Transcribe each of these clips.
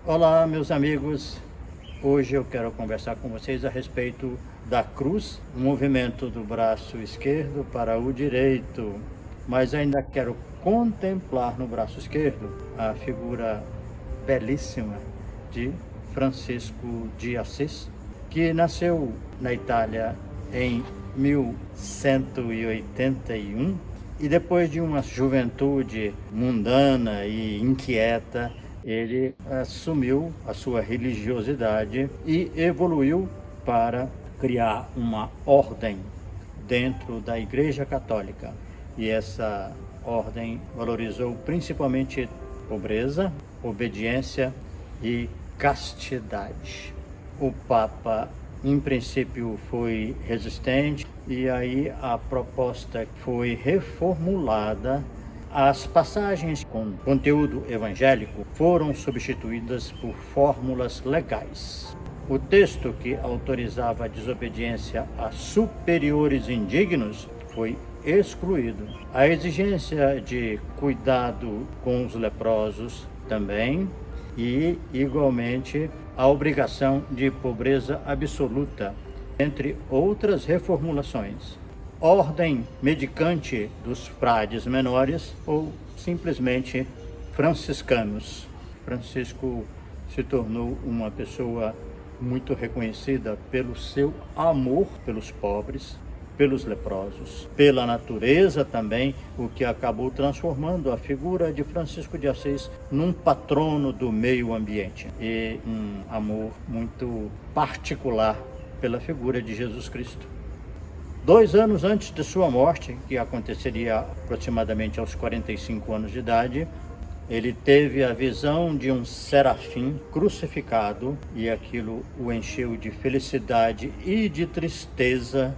Olá, meus amigos. Hoje eu quero conversar com vocês a respeito da cruz, o movimento do braço esquerdo para o direito. Mas ainda quero contemplar no braço esquerdo a figura belíssima de Francisco de Assis, que nasceu na Itália em 1181 e depois de uma juventude mundana e inquieta, ele assumiu a sua religiosidade e evoluiu para criar uma ordem dentro da Igreja Católica. E essa ordem valorizou principalmente pobreza, obediência e castidade. O Papa, em princípio, foi resistente e aí a proposta foi reformulada. As passagens com conteúdo evangélico foram substituídas por fórmulas legais. O texto que autorizava a desobediência a superiores indignos foi excluído. A exigência de cuidado com os leprosos também, e, igualmente, a obrigação de pobreza absoluta, entre outras reformulações. Ordem mendicante dos frades menores ou simplesmente franciscanos. Francisco se tornou uma pessoa muito reconhecida pelo seu amor pelos pobres, pelos leprosos, pela natureza também, o que acabou transformando a figura de Francisco de Assis num patrono do meio ambiente e um amor muito particular pela figura de Jesus Cristo. 2 anos antes de sua morte, que aconteceria aproximadamente aos 45 anos de idade, ele teve a visão de um serafim crucificado e aquilo o encheu de felicidade e de tristeza.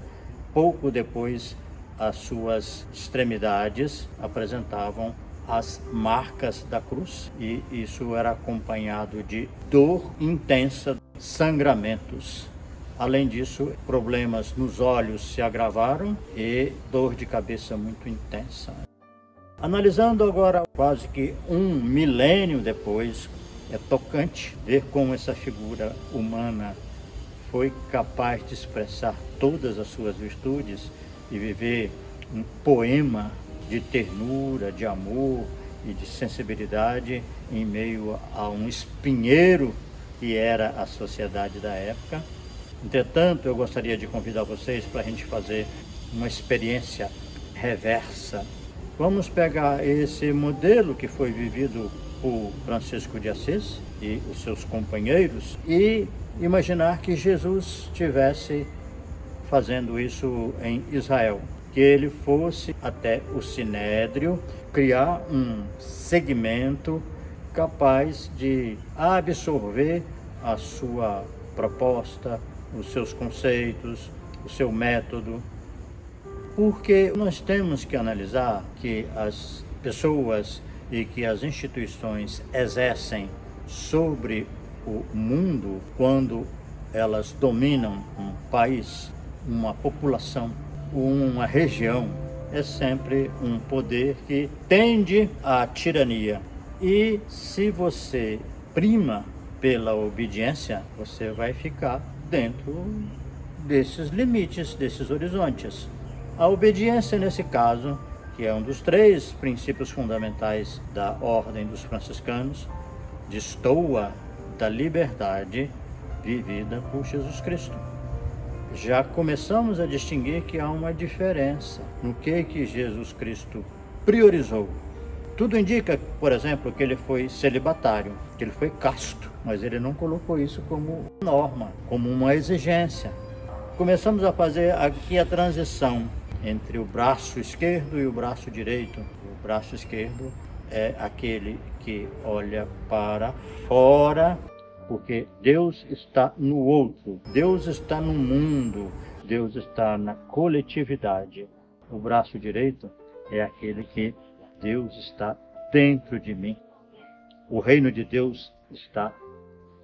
Pouco depois, as suas extremidades apresentavam as marcas da cruz e isso era acompanhado de dor intensa, sangramentos. Além disso, problemas nos olhos se agravaram e dor de cabeça muito intensa. Analisando agora, quase que 1 milênio depois, é tocante ver como essa figura humana foi capaz de expressar todas as suas virtudes e viver um poema de ternura, de amor e de sensibilidade em meio a um espinheiro que era a sociedade da época. Entretanto, eu gostaria de convidar vocês para a gente fazer uma experiência reversa. Vamos pegar esse modelo que foi vivido por Francisco de Assis e os seus companheiros e imaginar que Jesus estivesse fazendo isso em Israel, que ele fosse até o Sinédrio, criar um segmento capaz de absorver a sua proposta, os seus conceitos, o seu método, porque nós temos que analisar que as pessoas e que as instituições exercem sobre o mundo quando elas dominam um país, uma população, uma região, é sempre um poder que tende à tirania. E se você prima pela obediência, você vai ficar dentro desses limites, desses horizontes. A obediência, nesse caso, que é um dos 3 princípios fundamentais da ordem dos franciscanos, destoa da liberdade vivida por Jesus Cristo. Já começamos a distinguir que há uma diferença no que Jesus Cristo priorizou. Tudo indica, por exemplo, que ele foi celibatário, que ele foi casto, mas ele não colocou isso como norma, como uma exigência. Começamos a fazer aqui a transição entre o braço esquerdo e o braço direito. O braço esquerdo é aquele que olha para fora, porque Deus está no outro, Deus está no mundo, Deus está na coletividade. O braço direito é aquele que Deus está dentro de mim. O reino de Deus está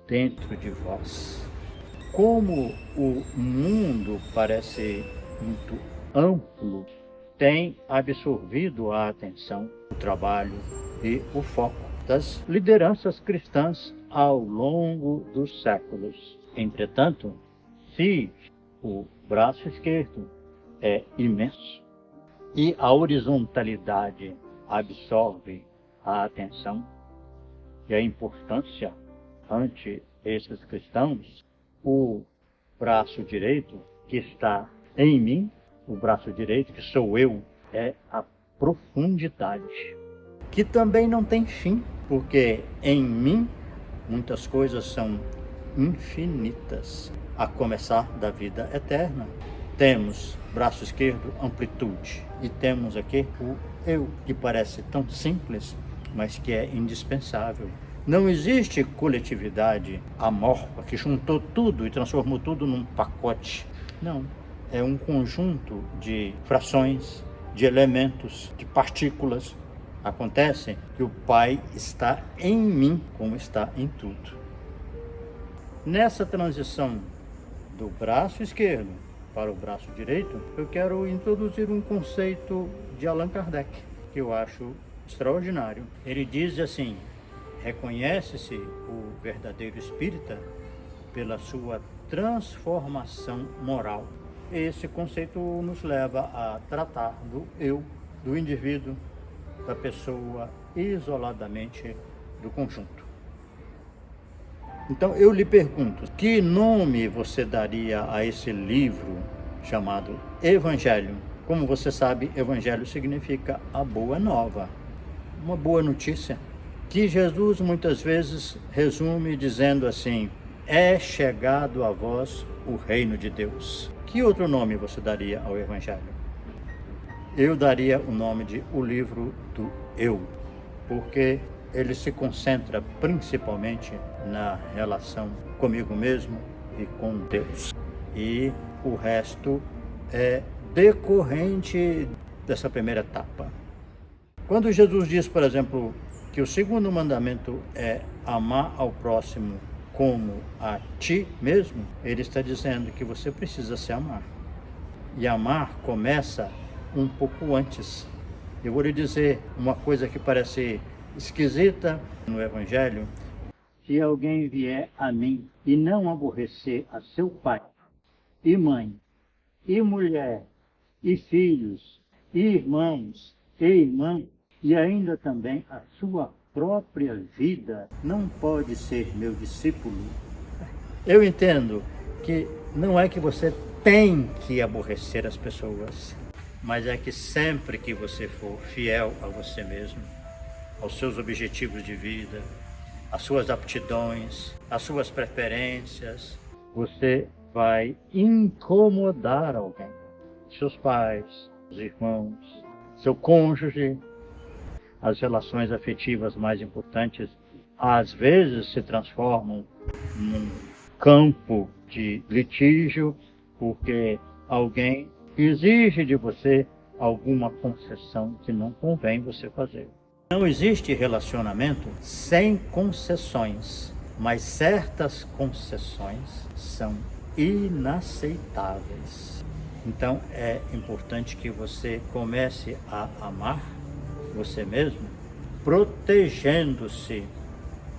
dentro de vós. Como o mundo parece muito amplo, tem absorvido a atenção, o trabalho e o foco. das lideranças cristãs ao longo dos séculos. Entretanto, se o braço esquerdo é imenso e a horizontalidade absorve a atenção e a importância ante esses cristãos, o braço direito que está em mim, o braço direito que sou eu, é a profundidade, que também não tem fim, porque em mim muitas coisas são infinitas, a começar da vida eterna. Temos braço esquerdo, amplitude, e temos aqui o eu, que parece tão simples, mas que é indispensável. Não existe coletividade amorfa que juntou tudo e transformou tudo num pacote. Não, é um conjunto de frações, de elementos, de partículas. Acontece que o Pai está em mim, como está em tudo. Nessa transição do braço esquerdo para o braço direito, eu quero introduzir um conceito de Allan Kardec, que eu acho extraordinário. Ele diz assim: reconhece-se o verdadeiro espírita pela sua transformação moral. Esse conceito nos leva a tratar do eu, do indivíduo, da pessoa, isoladamente do conjunto. Então eu lhe pergunto, que nome você daria a esse livro chamado Evangelho? Como você sabe, Evangelho significa a boa nova, uma boa notícia, que Jesus muitas vezes resume dizendo assim: é chegado a vós o reino de Deus. Que outro nome você daria ao Evangelho? Eu daria o nome de o livro do eu, porque ele se concentra principalmente na relação comigo mesmo e com Deus. E o resto é decorrente dessa primeira etapa. Quando Jesus diz, por exemplo, que o segundo mandamento é amar ao próximo como a ti mesmo, ele está dizendo que você precisa se amar. E amar começa um pouco antes. Eu vou lhe dizer uma coisa que parece esquisita no Evangelho: se alguém vier a mim e não aborrecer a seu pai, e mãe, e mulher, e filhos, e irmãos, e irmãs, e ainda também a sua própria vida, não pode ser meu discípulo. Eu entendo que não é que você tem que aborrecer as pessoas, mas é que sempre que você for fiel a você mesmo, aos seus objetivos de vida, às suas aptidões, às suas preferências, você vai incomodar alguém. Seus pais, os irmãos, seu cônjuge. As relações afetivas mais importantes às vezes se transformam num campo de litígio, porque alguém exige de você alguma concessão que não convém você fazer. Não existe relacionamento sem concessões, mas certas concessões são inaceitáveis. Então é importante que você comece a amar você mesmo, protegendo-se,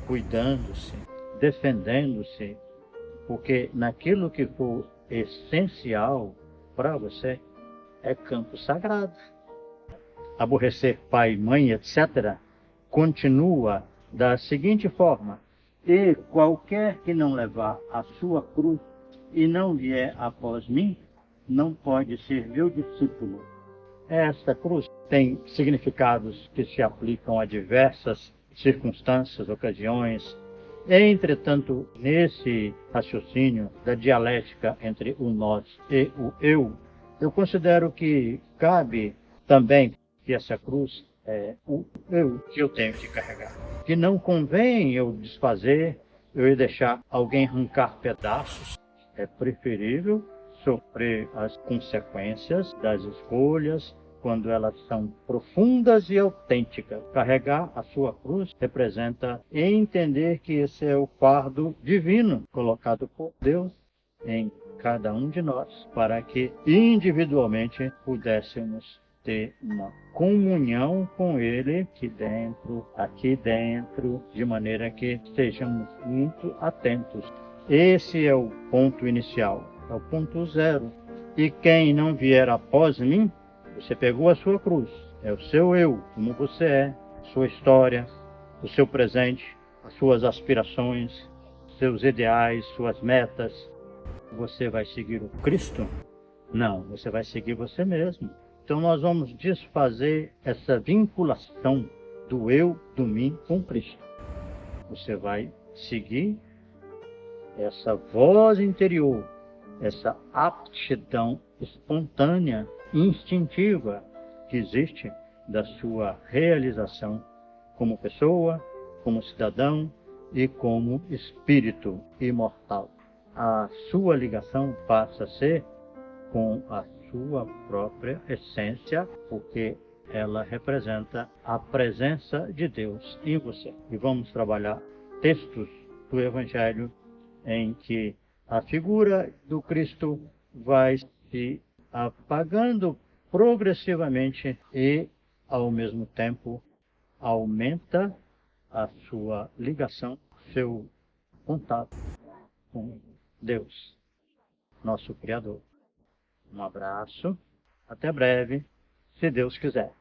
cuidando-se, defendendo-se, porque naquilo que for essencial para você é campo sagrado. Aborrecer pai, mãe, etc., continua da seguinte forma: e qualquer que não levar a sua cruz e não vier após mim, não pode ser meu discípulo. Esta cruz tem significados que se aplicam a diversas circunstâncias, ocasiões. Entretanto, nesse raciocínio da dialética entre o nós e o eu considero que cabe também que essa cruz é o eu que eu tenho que carregar. Que não convém eu desfazer, eu ia deixar alguém arrancar pedaços. É preferível sofrer as consequências das escolhas quando elas são profundas e autênticas. Carregar a sua cruz representa entender que esse é o fardo divino colocado por Deus em cada um de nós, para que individualmente pudéssemos ter uma comunhão com Ele aqui dentro, de maneira que estejamos muito atentos. Esse é o ponto inicial, é o ponto zero. E quem não vier após mim, você pegou a sua cruz, é o seu eu, como você é, sua história, o seu presente, as suas aspirações, seus ideais, suas metas. Você vai seguir o Cristo? Não, você vai seguir você mesmo. Então nós vamos desfazer essa vinculação do eu, do mim com Cristo. Você vai seguir essa voz interior, essa aptidão espontânea, instintiva que existe da sua realização como pessoa, como cidadão e como espírito imortal. A sua ligação passa a ser com a sua própria essência, porque ela representa a presença de Deus em você. E vamos trabalhar textos do Evangelho em que a figura do Cristo vai se apagando progressivamente e, ao mesmo tempo, aumenta a sua ligação, seu contato com Deus, nosso Criador. Um abraço, até breve, se Deus quiser.